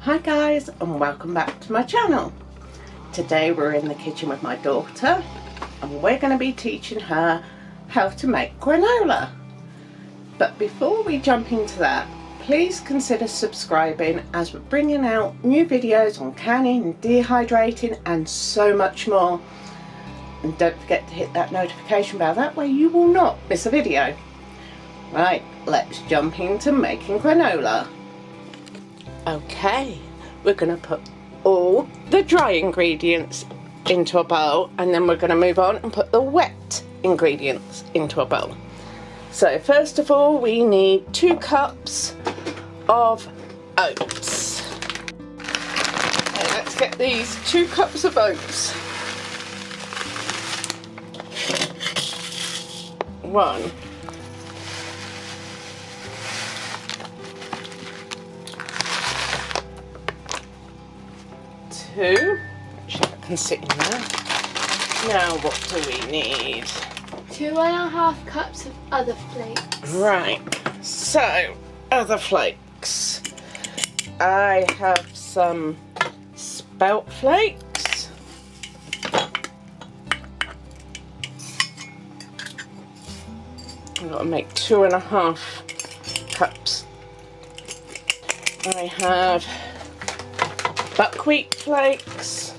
Hi guys, and welcome back to my channel. Today we're in the kitchen with my daughter and we're going to be teaching her how to make granola. But before we jump into that, please consider subscribing as we're bringing out new videos on canning, dehydrating and so much more. And don't forget to hit that notification bell, that way you will not miss a video. Right, let's jump into making granola. Okay, we're going to put all the dry ingredients into a bowl and then we're going to move on and put the wet ingredients into a bowl. So first of all we need 2 cups of oats. Okay, let's get these 2 cups of oats. 1, 2, which I can sit in there. Now what do we need? 2.5 cups of other flakes. Right, so other flakes. I have some spelt flakes. I've got to make 2.5 cups. I have buckwheat flakes,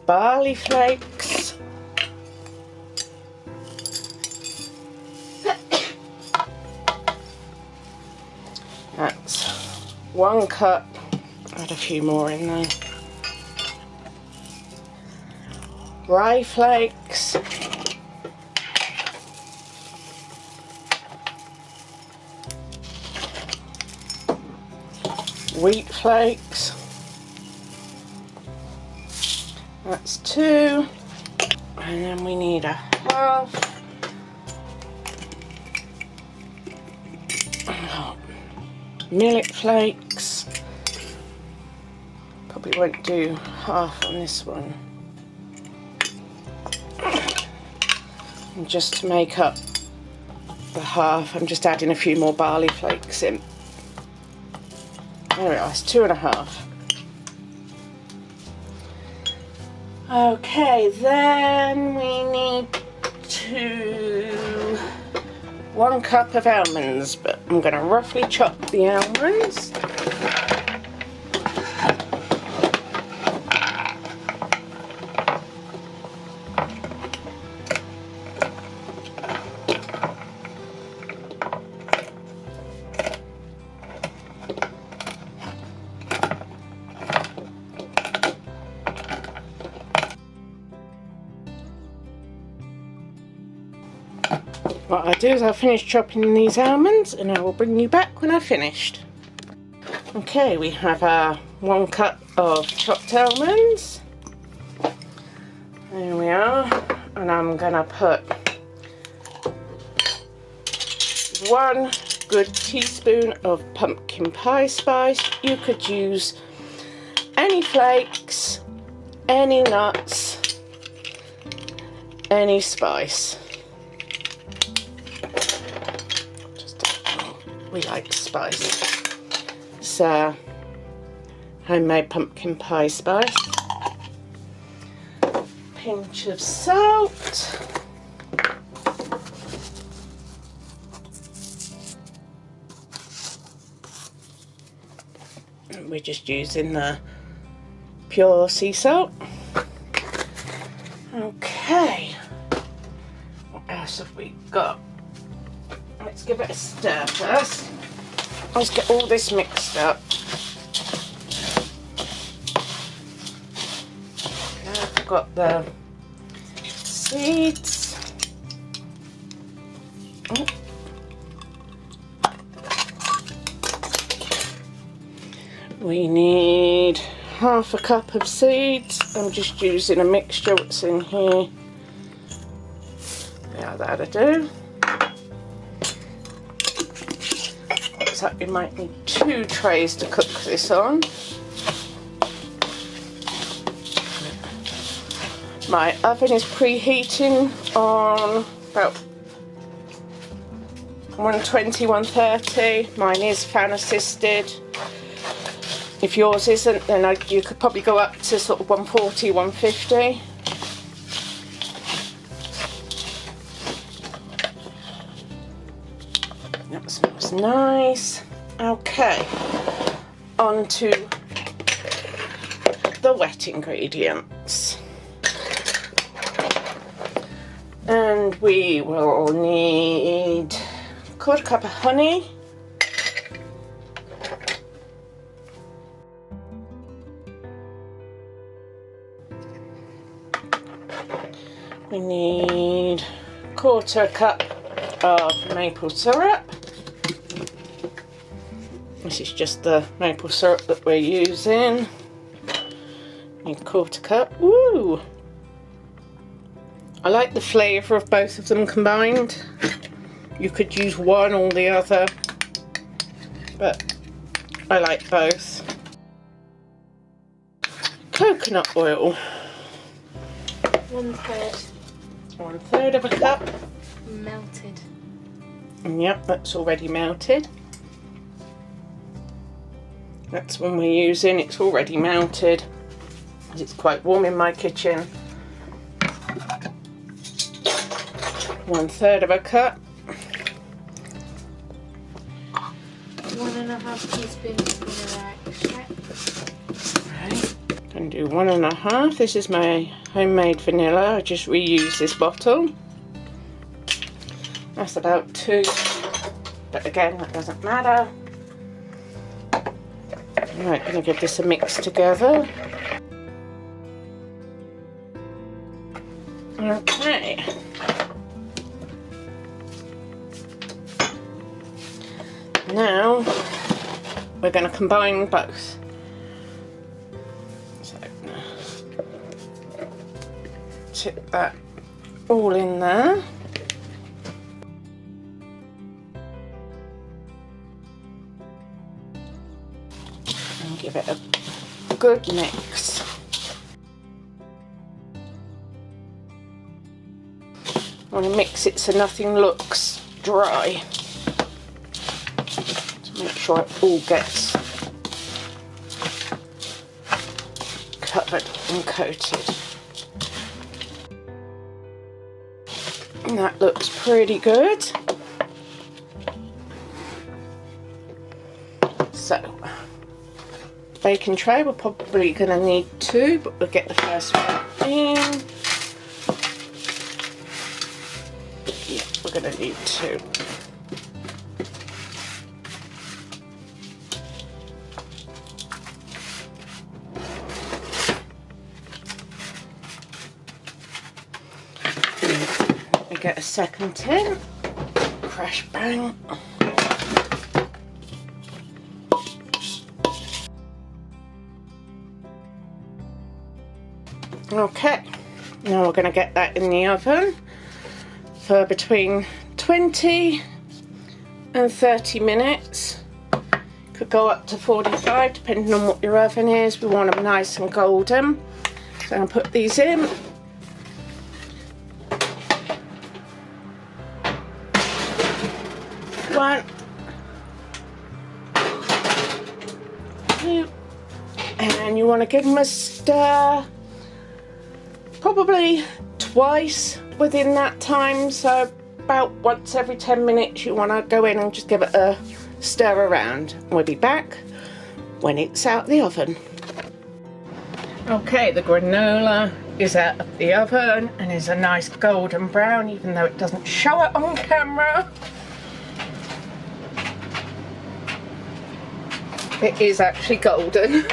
barley flakes, that's 1 cup, add a few more in there, rye flakes, wheat flakes, that's 2, and then we need 1/2 millet flakes. Probably won't do 1/2 on this one. And just to make up the 1/2, I'm just adding a few more barley flakes in. There we are, it's 2.5. Okay, then we need 1 cup of almonds, but I'm going to roughly chop the almonds. What I'll do is I'll finish chopping these almonds and I will bring you back when I've finished. Okay, we have our 1 cup of chopped almonds. There we are, and I'm going to put 1 good teaspoon of pumpkin pie spice. You could use any flakes, any nuts, any spice. We like spice. It's homemade pumpkin pie spice. Pinch of salt. And we're just using the pure sea salt. Okay. What else have we got? Let's give it a stir first. Let's get all this mixed up. Now I've got the seeds. Oh. We need 1/2 cup of seeds. I'm just using a mixture what's in here. Yeah, that'll do. Looks like we might need 2 trays to cook this on. My oven is preheating on about 120, 130. Mine is fan assisted. If yours isn't, then you could probably go up to sort of 140, 150. That smells nice. Okay, on to the wet ingredients. And we will need a quarter cup of honey. We need a quarter cup of maple syrup. This is just the maple syrup that we're using. Need a quarter cup. Woo! I like the flavour of both of them combined. You could use one or the other, but I like both. Coconut oil. 1/3. 1/3 of a cup. Melted. Yep, that's already melted. That's one we're using. It's already melted. It's quite warm in my kitchen. 1/3 of a cup. 1.5 teaspoons of vanilla extract. Right. Gonna do 1.5. This is my homemade vanilla. I just reuse this bottle. That's about 2, but again, that doesn't matter. Right, gonna give this a mix together. Okay. Now we're going to combine both. So tip that all in there. And give it a good mix. I want to mix it so nothing looks dry. To make sure it all gets covered and coated. And that looks pretty good. So, baking tray, we're probably going to need 2, but we'll get the first one in. Yeah, we're going to need 2. We get a second tin. Crash bang. Okay, now we're going to get that in the oven for between 20 and 30 minutes. Could go up to 45 depending on what your oven is. We want them nice and golden. So I'll put these in. One, 2, and you want to give them a stir probably twice within that time, so about once every 10 minutes you want to go in and just give it a stir around. We'll be back when it's out of the oven. Okay, the granola is out of the oven and is a nice golden brown, even though it doesn't show it on camera. It is actually golden.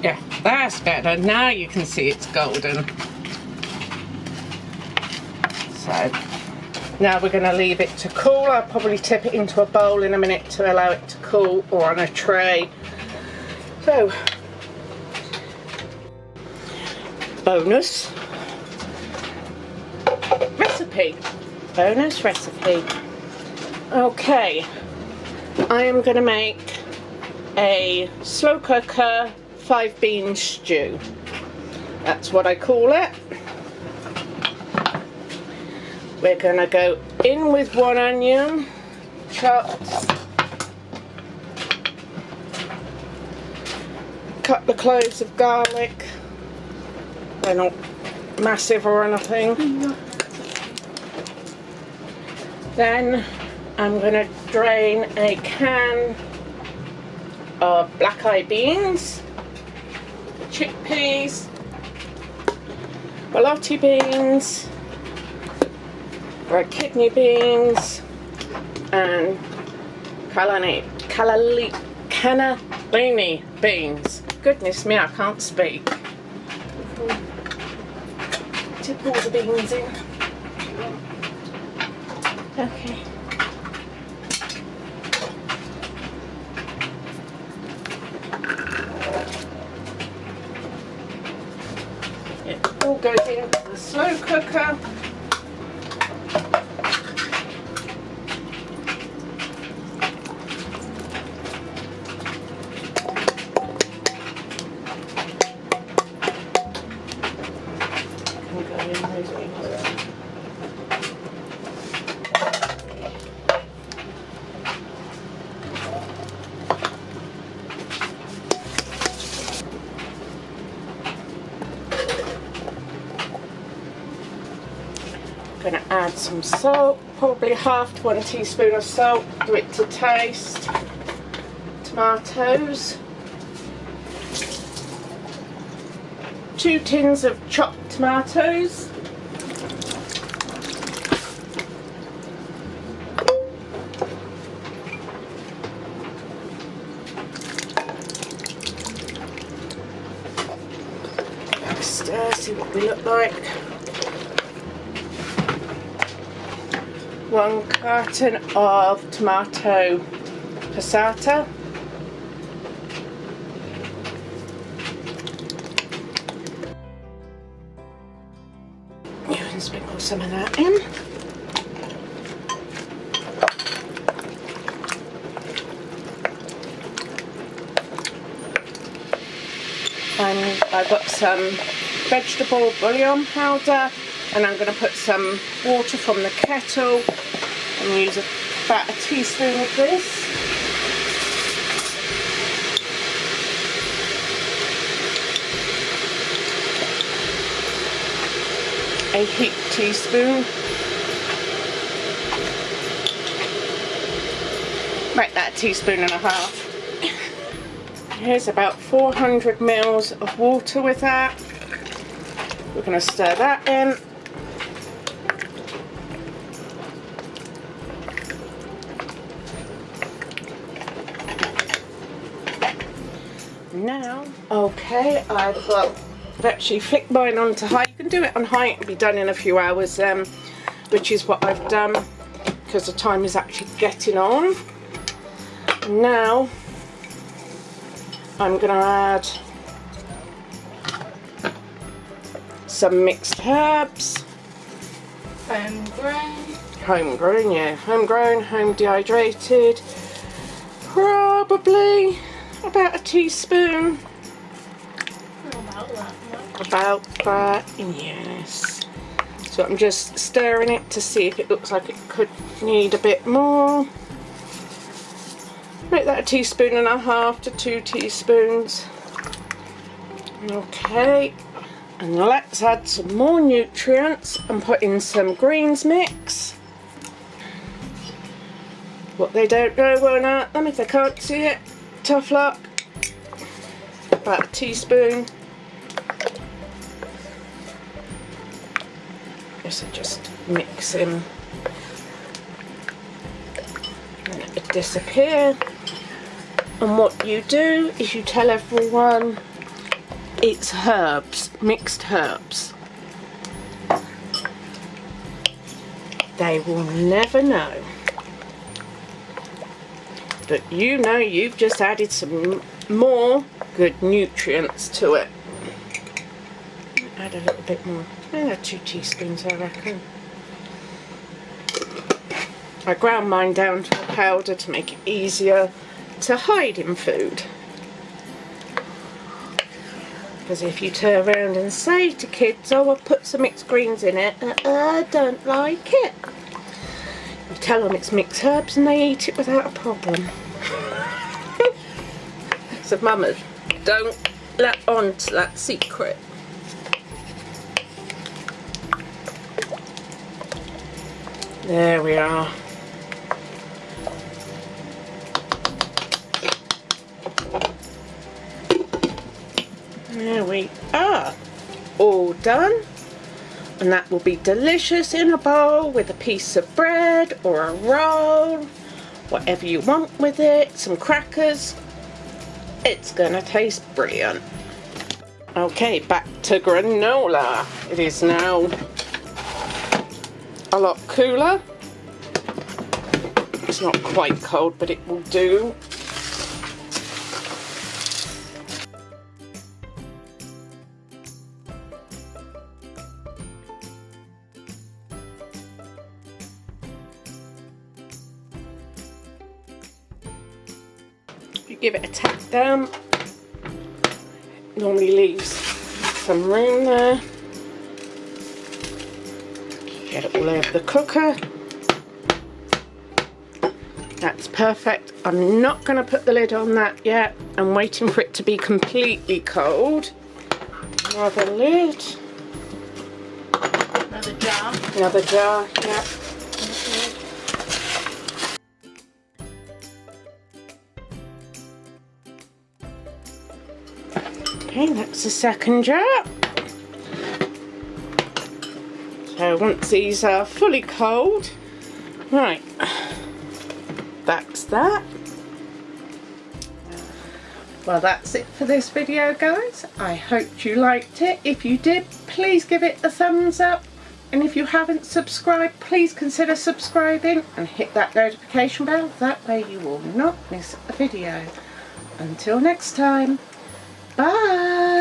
Yeah, that's better. Now you can see it's golden. So now we're going to leave it to cool. I'll probably tip it into a bowl in a minute to allow it to cool, or on a tray. So, bonus recipe. Bonus recipe. Okay, I am going to make a slow cooker 5 bean stew. That's what I call it. We're going to go in with 1 onion, chopped. Couple of cloves of garlic. They're not massive or anything. Then I'm going to drain a can of black-eyed beans, chickpeas, borlotti beans, red kidney beans, and cannellini beans. Goodness me, I can't speak. Tip all the beans in. Okay. It all goes into the slow cooker. Going to add some salt, probably half to 1 teaspoon of salt, do it to taste. Tomatoes, 2 tins of chopped tomatoes, stir, see what we look like. 1 carton of tomato passata. You can sprinkle some of that in. And I've got some vegetable bouillon powder, and I'm going to put some water from the kettle and use about a teaspoon of this. A heaped teaspoon. Make that a teaspoon and a half. Here's about 400 mils of water with that. We're going to stir that in. Now, okay, I've actually flicked mine onto high. You can do it on high, it'll be done in a few hours, which is what I've done because the time is actually getting on. Now, I'm going to add some mixed herbs. Homegrown, yeah. Homegrown, home dehydrated. Probably about a teaspoon. About that, yes. So I'm just stirring it to see if it looks like it could need a bit more. Make that a teaspoon and a half to 2 teaspoons. Okay, and let's add some more nutrients and put in some greens mix. What they don't know won't hurt them if they can't see it. Tough luck. About a teaspoon. This will just mix in and it will disappear. And what you do is you tell everyone it's herbs, mixed herbs. They will never know. But you know you've just added some more good nutrients to it. Add a little bit more. 2 teaspoons I reckon. I ground mine down to a powder to make it easier to hide in food. Because if you turn around and say to kids, oh, I've put some mixed greens in it, I don't like it. You tell them it's mixed herbs and they eat it without a problem. So Mama, don't let on to that secret. There we are. There we are. All done. And that will be delicious in a bowl with a piece of bread or a roll, whatever you want with it, some crackers. It's gonna taste brilliant. Okay, back to granola. It is now a lot cooler. It's not quite cold, but it will do. You give it a tap down. Normally leaves some room there. Get it all over the cooker. That's perfect. I'm not going to put the lid on that yet. I'm waiting for it to be completely cold. Another lid. Another jar. Another jar, yeah. Okay, that's the second jar. So once these are fully cold, right, that's that. Well, that's it for this video, guys. I hope you liked it. If you did, please give it a thumbs up. And if you haven't subscribed, please consider subscribing and hit that notification bell. That way you will not miss a video. Until next time. Bye!